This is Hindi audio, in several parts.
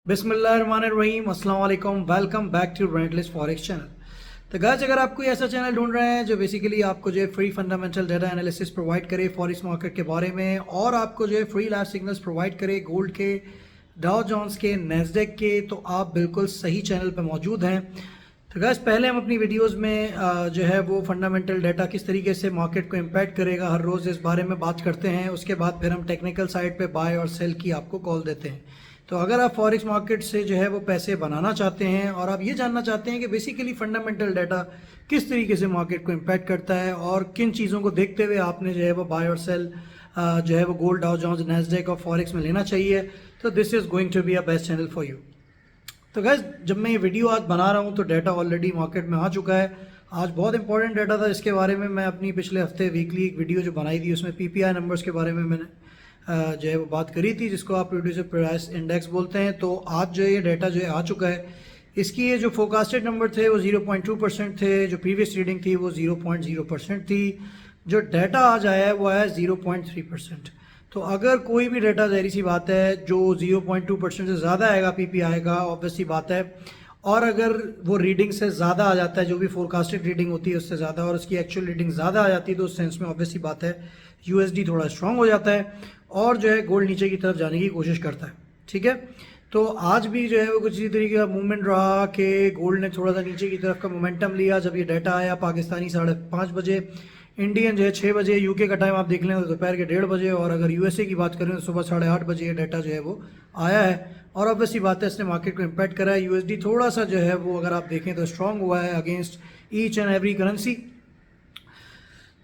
बिस्मिल्लाहिर्रहमानिर्रहीम, अस्सलाम वालेकुम, welcome back to rentless forex channel. तो गाइस, अगर आप कोई ऐसा चैनल ढूंढ रहे हैं जो बेसिकली आपको जो है free fundamental data analysis provide करे फॉरेक्स मार्केट के बारे में, और आपको जो है फ्री लाइव सिग्नल्स प्रोवाइड करे गोल्ड के, डाउ जोन्स के, नेस्डेक के, तो आप बिल्कुल सही चैनल पर मौजूद हैं। तो गाइस, पहले हम अपनी वीडियोस में जो है वो फंडामेंटल डाटा किस तरीके से मार्केट को इम्पैक्ट करेगा हर रोज़ इस बारे में बात करते हैं। उसके बाद फिर हम टेक्निकल साइड पे बाय और सेल की आपको कॉल देते हैं। तो अगर आप फॉरेक्स मार्केट से जो है वो पैसे बनाना चाहते हैं और आप ये जानना चाहते हैं कि बेसिकली फंडामेंटल डाटा किस तरीके से मार्केट को इम्पैक्ट करता है और किन चीज़ों को देखते हुए आपने जो है वो बाय और सेल जो है वो गोल्ड, डाउ जोन्स, नेस्डेक और फॉरेक्स में लेना चाहिए, तो this is going to be a best channel for you. तो गैस, जब मैं ये वीडियो आज बना रहा हूँ तो डाटा ऑलरेडी मार्केट में आ चुका है। आज बहुत इंपॉर्टेंट डाटा था, इसके बारे में मैं अपनी पिछले हफ्ते वीकली एक वीडियो जो बनाई थी उसमें पीपीआई नंबर्स के बारे में मैंने जो है वो बात करी थी, जिसको आप प्रोड्यूसर प्राइस इंडेक्स बोलते हैं। तो आज जो ये डाटा जो है आ चुका है। इसकी ये जो फोरकास्टेड नंबर थे वो 0.2% थे, जो प्रीवियस रीडिंग थी वो 0.0% थी, जो डाटा आज आया है वो आया 0.3%। तो अगर कोई भी डाटा, जाहिर सी बात है, जो 0.2% से ज़्यादा आएगा पीपीआई का, ऑब्वियस सी बात है, और अगर वो रीडिंग से ज़्यादा आ जाता है, जो भी फोरकास्टेड रीडिंग होती है उससे ज़्यादा, और उसकी एक्चुअल रीडिंग ज़्यादा आ जाती है, तो उस सेंस में ऑब्वियस सी बात है यूएसडी थोड़ा स्ट्रांग हो जाता है और जो है गोल्ड नीचे की तरफ जाने की कोशिश करता है। ठीक है, तो आज भी जो है वो कुछ इसी तरीके का मूवमेंट रहा कि गोल्ड ने थोड़ा सा नीचे की तरफ का मोमेंटम लिया। जब ये डाटा आया पाकिस्तानी 5:30 बजे, इंडियन जो है 6 बजे, यूके का टाइम आप देख लें तो दोपहर के 1:30 बजे, और अगर यूएसए की बात करें तो सुबह 8:30 बजे ये डाटा जो है वो आया है। और ऑब्वियसली बात है इसने मार्केट को इम्पैक्ट करा है। यूएसडी थोड़ा सा जो है वो अगर आप देखें तो स्ट्रांग हुआ है against each and every currency.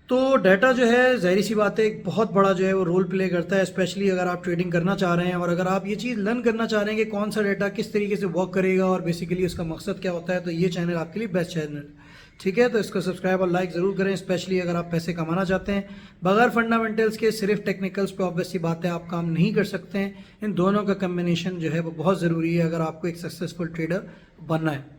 तो डाटा जो है जाहिर सी बात है एक बहुत बड़ा जो है वो रोल प्ले करता है, स्पेशली अगर आप ट्रेडिंग करना चाह रहे हैं और अगर आप ये चीज़ लर्न करना चाह रहे हैं कि कौन सा डाटा किस तरीके से वर्क करेगा और बेसिकली उसका मकसद क्या होता है, तो ये चैनल आपके लिए बेस्ट चैनल है। ठीक है, तो इसको सब्सक्राइब और लाइक ज़रूर करें, स्पेशली अगर आप पैसे कमाना चाहते हैं। बगैर फंडामेंटल्स के सिर्फ टेक्निकल्स पे ऑब्वियसली बात है आप काम नहीं कर सकते हैं। इन दोनों का कम्बिनेशन जो है वो बहुत ज़रूरी है अगर आपको एक सक्सेसफुल ट्रेडर बनना है।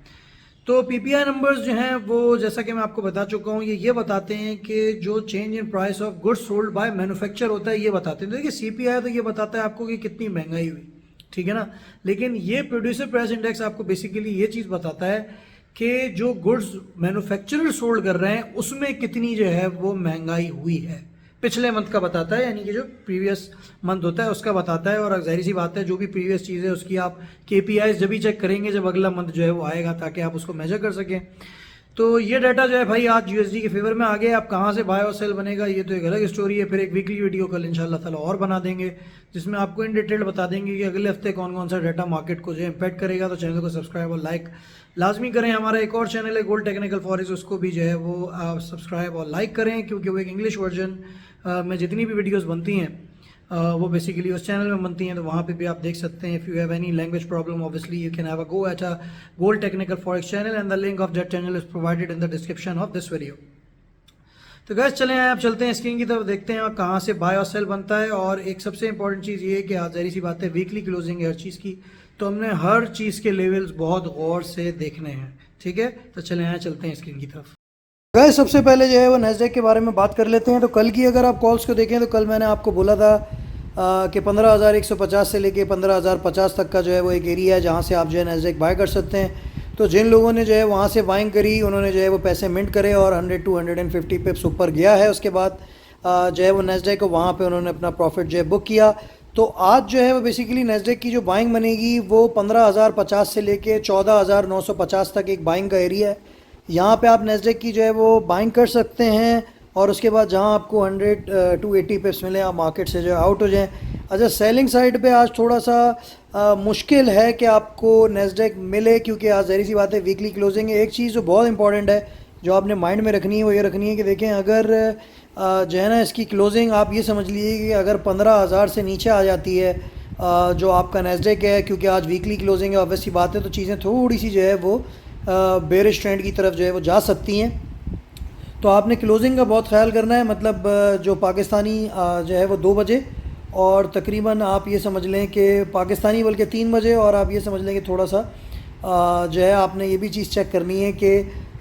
तो पीपीआई नंबर्स जो हैं वो, जैसा कि मैं आपको बता चुका हूँ, ये बताते हैं कि जो change in price of goods sold by manufacture होता है, ये बताते हैं। तो देखिए, सीपीआई तो ये बताता है आपको कि कितनी महंगाई हुई, ठीक है ना, लेकिन ये प्रोड्यूसर प्राइस इंडेक्स आपको बेसिकली ये चीज़ बताता है कि जो गुड्स मैन्युफैक्चरर सोल्ड कर रहे हैं उसमें कितनी जो है वो महंगाई हुई है। पिछले मंथ का बताता है, यानी कि जो प्रीवियस मंथ होता है उसका बताता है। और जाहिर सी बात है जो भी प्रीवियस चीज़ है उसकी आप केपीआईज जब भी चेक करेंगे जब अगला मंथ जो है वो आएगा, ताकि आप उसको मेजर कर सकें। तो ये डाटा जो है भाई आज यूएसडी के फेवर में आ गया। आप कहाँ से बाय और सेल बनेगा ये तो एक अलग स्टोरी है, फिर एक वीकली वीडियो कल इंशाल्लाह ताला और बना देंगे जिसमें आपको इन डिटेल बता देंगे कि अगले हफ्ते कौन कौन सा डाटा मार्केट को जो है इम्पैक्ट करेगा। तो चैनल को सब्सक्राइब और लाइक लाजमी करें। हमारा एक और चैनल है गोल्ड टेक्निकल फॉरेक्स, उसको भी जो है वो आप सब्सक्राइब और लाइक करें, क्योंकि वो एक इंग्लिश वर्जन में जितनी भी वीडियोज़ बनती हैं वो बेसिकली उस चैनल में बनती हैं, तो वहाँ पे भी आप देख सकते हैं। If you have any language problem obviously you can have a go at a gold technical forex channel and the link of that channel is provided in the description of this video. तो गैस, चलें आप चलते हैं स्क्रीन की तरफ, देखते हैं और कहाँ से बाय और सेल बनता है। और एक सबसे इंपॉर्टेंट चीज़ ये है कि आज जाहिर सी बात है वीकली क्लोजिंग है हर चीज़ की, तो हमने हर चीज़ के लेवल्स बहुत गौर से देखने हैं। ठीक है, तो चलें आए चलते हैं स्क्रीन की तरफ। गाइस, सबसे पहले जो है वो नेस्डेक के बारे में बात कर लेते हैं। तो कल की अगर आप कॉल्स को देखें तो कल मैंने आपको बोला था कि 15,150 से लेके 15,050 तक का जो है वो एक एरिया है जहाँ से आप जो है नेस्डेक बाय कर सकते हैं। तो जिन लोगों ने जो है वहाँ से बाइंग करी उन्होंने जो है वो पैसे मिंट करे और 100 to 150 पिप्स ऊपर गया है। उसके बाद जो है वो नेस्डेक को वहाँ पे उन्होंने अपना प्रॉफिट जो है बुक किया। तो आज जो है वो बेसिकली नेस्डेक की जो बाइंग बनेगी वो 15,050 से लेके 14,950 तक एक बाइंग का एरिया है। यहाँ पे आप नेस्डेक की जो है वो बाइंग कर सकते हैं और उसके बाद जहाँ आपको 100 to 80 पिप्स मिले आप मार्केट से जो है आउट हो जाएं। अच्छा, सेलिंग साइड पे आज थोड़ा सा मुश्किल है कि आपको नेस्डेक मिले, क्योंकि आज ज़ाहिर सी बात है वीकली क्लोजिंग है। एक चीज़ जो बहुत इंपॉर्टेंट है जो आपने माइंड में रखनी है वो ये रखनी है कि देखें, अगर जो है ना इसकी क्लोजिंग आप ये समझ लीजिए कि अगर 15,000 से नीचे आ जाती है जो आपका नेस्डेक है, क्योंकि आज वीकली क्लोजिंग है ऑब्वियस सी बात है, तो चीज़ें थोड़ी सी जो है वो बेरिश ट्रेंड की तरफ जो है वो जा सकती हैं। तो आपने क्लोजिंग का बहुत ख्याल करना है। मतलब जो पाकिस्तानी जो है वो 2 बजे और तकरीबन आप ये समझ लें कि पाकिस्तानी बल्कि 3 बजे, और आप ये समझ लें कि थोड़ा सा जो है आपने ये भी चीज़ चेक करनी है कि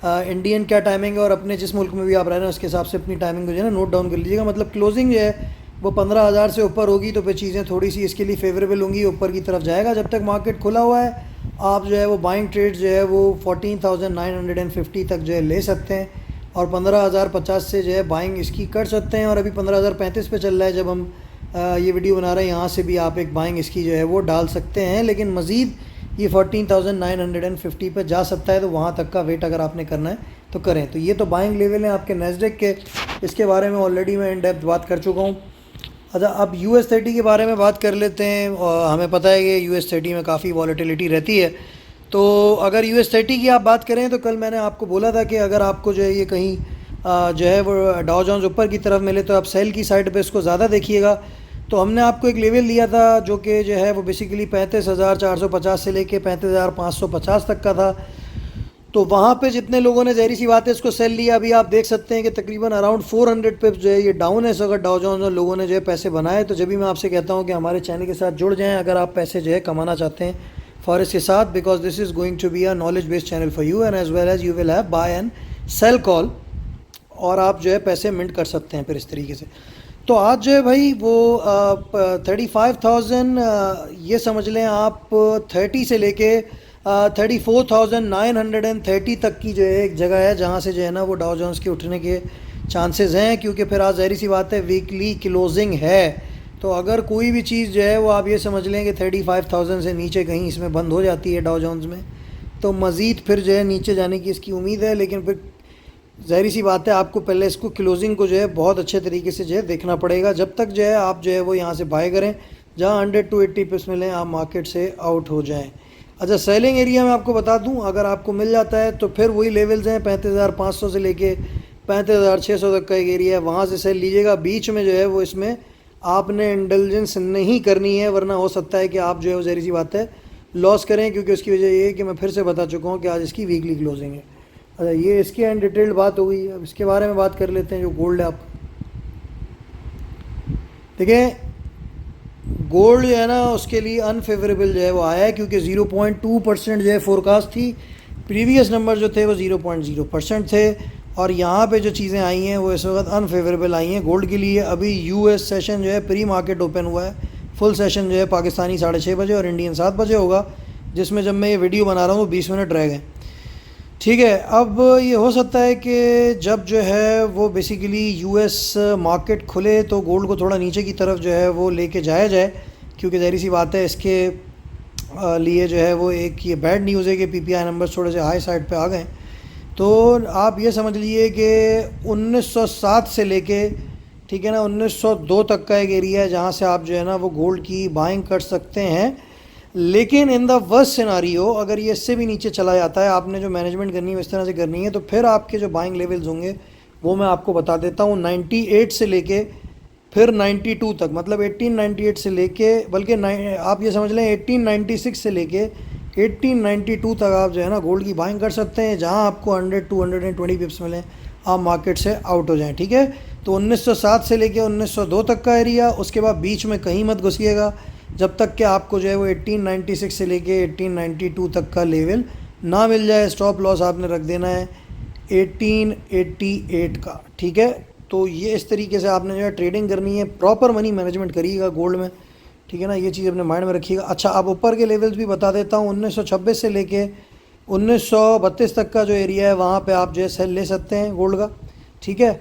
इंडियन क्या टाइमिंग है और अपने जिस मुल्क में भी आप रह रहे हैं उसके हिसाब से अपनी टाइमिंग को जो है ना नोट डाउन कर लीजिएगा। मतलब क्लोजिंग जो है वो 15,000 से ऊपर होगी तो फिर चीज़ें थोड़ी सी इसके लिए फेवरेबल होंगी, ऊपर की तरफ जाएगा। जब तक मार्केट खुला हुआ है आप जो है वो बाइंग ट्रेड जो है वो 14,950 तक जो है ले सकते हैं और 15,050 से जो है बाइंग इसकी कर सकते हैं। और अभी 15,035 पे चल रहा है जब हम ये वीडियो बना रहे हैं, यहाँ से भी आप एक बाइंग इसकी जो है वो डाल सकते हैं, लेकिन मज़ीद ये 14,950 पे जा सकता है, तो वहाँ तक का वेट अगर आपने करना है तो करें। तो ये तो बाइंग लेवल है आपके नैस्डैक के, इसके बारे में ऑलरेडी मैं इन डेप्थ बात कर चुका हूँ। अच्छा, अब US30 के बारे में बात कर लेते हैं। और हमें पता है कि US30 में काफ़ी वॉलेटिलिटी रहती है। तो अगर US30 की आप बात करें तो कल मैंने आपको बोला था कि अगर आपको जो है ये कहीं जो है वो डाउ जोन्स ऊपर की तरफ मिले तो आप सेल की साइड पे इसको ज़्यादा देखिएगा। तो हमने आपको एक लेवल दिया था जो कि जो है वो बेसिकली 35,450 से लेके 35,550 तक का था। तो वहाँ पे जितने लोगों ने ज़हरी सी बात है इसको सेल लिया, अभी आप देख सकते हैं कि तकरीबन अराउंड 400 पिप्स जो है ये डाउन है। इस अगर डाउ जोन्स और लोगों ने जो है पैसे बनाए, तो जब भी मैं आपसे कहता हूँ कि हमारे चैनल के साथ जुड़ जाएँ अगर आप पैसे जो है कमाना चाहते हैं फॉरेस्ट के साथ, because this is going to be a knowledge based channel for you and as well as you will have buy and sell call, और आप जो है पैसे मिंट कर सकते हैं फिर इस तरीके से। तो आज जो है भाई वो 35,000 ये समझ लें आप 30 से लेके 34,930 तक की जो है एक जगह है जहाँ से जो है ना वो डाउ जोन्स के उठने के चांसेस हैं, क्योंकि फिर आज ज़ाहिर सी बात है वीकली क्लोजिंग है। तो अगर कोई भी चीज़ जो है वो आप ये समझ लें कि 35,000 से नीचे कहीं इसमें बंद हो जाती है डाउ जोन्स में, तो मज़ीद फिर जो है नीचे जाने की इसकी उम्मीद है। लेकिन फिर ज़ाहिर सी बात है आपको पहले इसको क्लोजिंग को जो है बहुत अच्छे तरीके से जो है देखना पड़ेगा, जब तक जो है आप जो है वो यहाँ से बाय करें, जहाँ 100 to 80 पिप्स मिलें आप मार्केट से आउट हो जाएं। अच्छा, सेलिंग एरिया में आपको बता दूं, अगर आपको मिल जाता है तो फिर वही लेवल्स हैं 35,500 से लेके 35,600 तक का एक एरिया है, वहाँ से सेल लीजिएगा। बीच में जो है वो इसमें आपने इंटेलिजेंस नहीं करनी है, वरना हो सकता है कि आप जो है वो ज़ाहिर सी बात है लॉस करें, क्योंकि उसकी वजह ये है कि मैं फिर से बता चुका हूँ कि आज इसकी वीकली क्लोजिंग है। अच्छा, ये इसकी एंड डिटेल्ड बात हो गई। अब इसके बारे में बात कर लेते हैं जो गोल्ड है। आप देखें, गोल्ड जो है ना उसके लिए अनफेवरेबल जो है वो आया है, क्योंकि 0.2% जो है फोरकास्ट थी, प्रीवियस नंबर जो थे वो 0.0% थे, और यहाँ पे जो चीज़ें आई हैं वो इस वक्त अनफेवरेबल आई हैं गोल्ड के लिए। अभी US सेशन जो है प्री मार्केट ओपन हुआ है, फुल सेशन जो है पाकिस्तानी 6:30 बजे और इंडियन 7 बजे होगा, जिसमें जब मैं ये वीडियो बना रहा हूँ 20 मिनट रह गए। ठीक है, अब ये हो सकता है कि जब जो है वो बेसिकली US मार्केट खुले तो गोल्ड को थोड़ा नीचे की तरफ जो है वो लेके जाया जाए, क्योंकि ज़ाहिर सी बात है इसके लिए जो है वो एक ये बैड न्यूज़ है कि PPI नंबर्स थोड़े से हाई साइड पे आ गए। तो आप ये समझ लीजिए कि 1907 से लेके, ठीक है ना, 1902 तक का एक एरिया है जहाँ से आप जो है ना वो गोल्ड की बाइंग कर सकते हैं। लेकिन इन द वर्स्ट सिनारियो अगर ये इससे भी नीचे चला जाता है, आपने जो मैनेजमेंट करनी है इस तरह से करनी है, तो फिर आपके जो बाइंग लेवल्स होंगे वो मैं आपको बता देता हूँ। 98 से लेके फिर 92 तक, मतलब 1898 से लेके, बल्कि आप ये समझ लें 1896 से लेके 1892 तक आप जो है ना गोल्ड की बाइंग कर सकते हैं, जहाँ आपको 100 to 120 पिप्स मिलें आप मार्केट से आउट हो जाएं। ठीक है, तो 1907 से लेके 1902 तक का एरिया, उसके बाद बीच में कहीं मत घुसिएगा जब तक कि आपको जो है वो 1896 से लेके 1892 तक का लेवल ना मिल जाए। स्टॉप लॉस आपने रख देना है 1888 का। ठीक है, तो ये इस तरीके से आपने जो है ट्रेडिंग करनी है, प्रॉपर मनी मैनेजमेंट करिएगा गोल्ड में। ठीक है ना, ये चीज़ अपने माइंड में रखिएगा। अच्छा, अब ऊपर के लेवल्स भी बता देता हूँ। 1926 से लेके 1932 तक का जो एरिया है वहाँ पे आप जो है सेल ले सकते हैं गोल्ड का। ठीक है,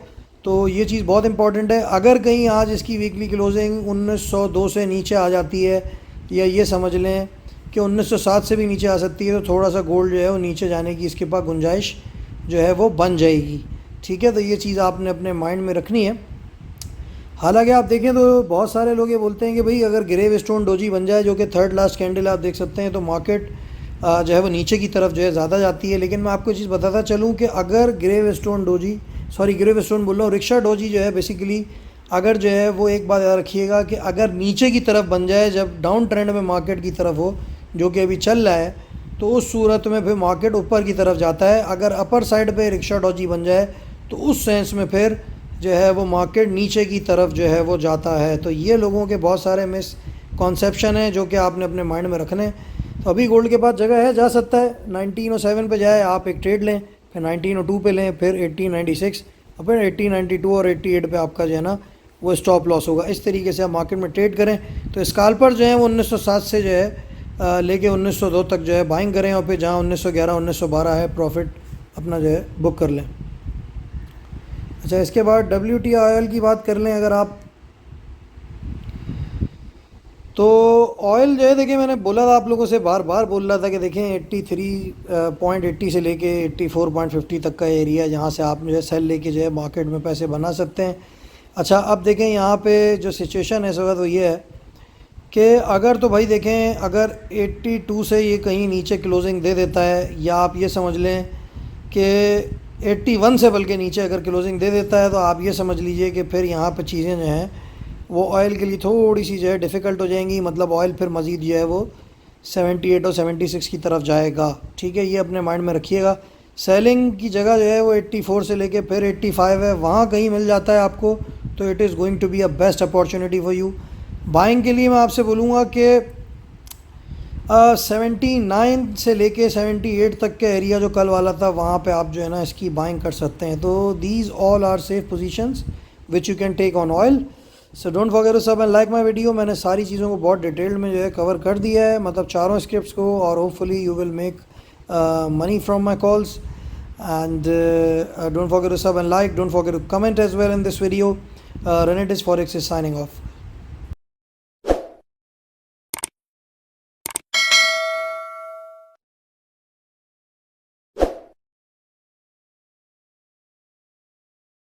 तो ये चीज़ बहुत इंपॉर्टेंट है। अगर कहीं आज इसकी वीकली क्लोजिंग 1902 से नीचे आ जाती है, या ये समझ लें कि 1907 से भी नीचे आ सकती है, तो थोड़ा सा गोल्ड जो है वो नीचे जाने की इसके पास गुंजाइश जो है वो बन जाएगी। ठीक है, तो ये चीज़ आपने अपने माइंड में रखनी है। हालांकि आप देखें तो बहुत सारे लोग ये बोलते हैं कि भाई अगर ग्रेव स्टोन डोजी बन जाए, जो कि थर्ड लास्ट कैंडल आप देख सकते हैं, तो मार्केट जो है वो नीचे की तरफ जो है ज़्यादा जाती है। लेकिन मैं आपको ये चीज़ बताता चलूँ कि अगर gravestone doji, sorry gravestone बोल रहा हूँ, रिक्शा डोजी जो है बेसिकली, अगर जो है वो एक बात याद रखिएगा कि अगर नीचे की तरफ बन जाए, जब डाउन ट्रेंड में मार्केट की तरफ हो, जो कि अभी चल रहा है, तो उस सूरत में फिर मार्केट ऊपर की तरफ जाता है। अगर अपर साइड पे रिक्शा डोजी बन जाए तो उस सेंस में फिर जो है वो मार्केट नीचे की तरफ जो है वो जाता है। तो ये लोगों के बहुत सारे मिस कॉन्सेप्शन हैं जो कि आपने अपने माइंड में रखने। तो अभी गोल्ड के पास जगह है, जा सकता है 1907 पे जाए, आप एक ट्रेड लें, फिर 1902 पे लें, फिर 1896, और फिर 1892 और 88 पे आपका जो है ना वो स्टॉप लॉस होगा। इस तरीके से आप मार्केट में ट्रेड करें। तो स्कैल्पर जो है वो 1907 से जो है लेके 1902 तक जो है बाइंग करें, और फिर जहाँ 1911 1912 है प्रॉफिट अपना जो है बुक कर लें। अच्छा, इसके बाद WTI ऑयल की बात कर लें अगर आप, तो ऑयल जो है देखिए मैंने बोला था आप लोगों से, बार बार बोल रहा था कि देखें 83.80 से लेके 84.50 तक का एरिया जहाँ से आप जो है सेल लेके जो है मार्केट में पैसे बना सकते हैं। अच्छा, अब देखें यहाँ पे जो सिचुएशन है इस वक्त वो ये है कि अगर तो भाई देखें अगर 82 से ये कहीं नीचे क्लोजिंग दे देता है, या आप ये समझ लें कि 81 से बल्कि नीचे अगर क्लोजिंग दे देता है, तो आप ये समझ लीजिए कि फिर यहाँ पर चीज़ें जो हैं वो ऑयल के लिए थोड़ी सी जो है डिफ़िकल्ट हो जाएंगी। मतलब ऑयल फिर मज़ीद जो है वो 78 और 76 की तरफ जाएगा। ठीक है, ये अपने माइंड में रखिएगा। सेलिंग की जगह जो है वो 84 से लेके फिर 85 है, वहाँ कहीं मिल जाता है आपको, तो it is going to be a best opportunity for you. Buying के लिए मैं आपसे बोलूँगा कि 79 से लेके 78 तक के एरिया जो कल वाला था, वहाँ पे आप जो है ना इसकी बाइंग कर सकते हैं। तो these all are safe positions which you can take on oil. So don't forget to sub and like my video. मैंने सारी चीज़ों को बहुत डिटेल्ड में जो है कवर कर दिया है, मतलब चारों स्क्रिप्ट्स को, और hopefully you will make money from my calls. And don't forget to sub and like, don't forget to comment as well in this video. Renetis Forex is signing off.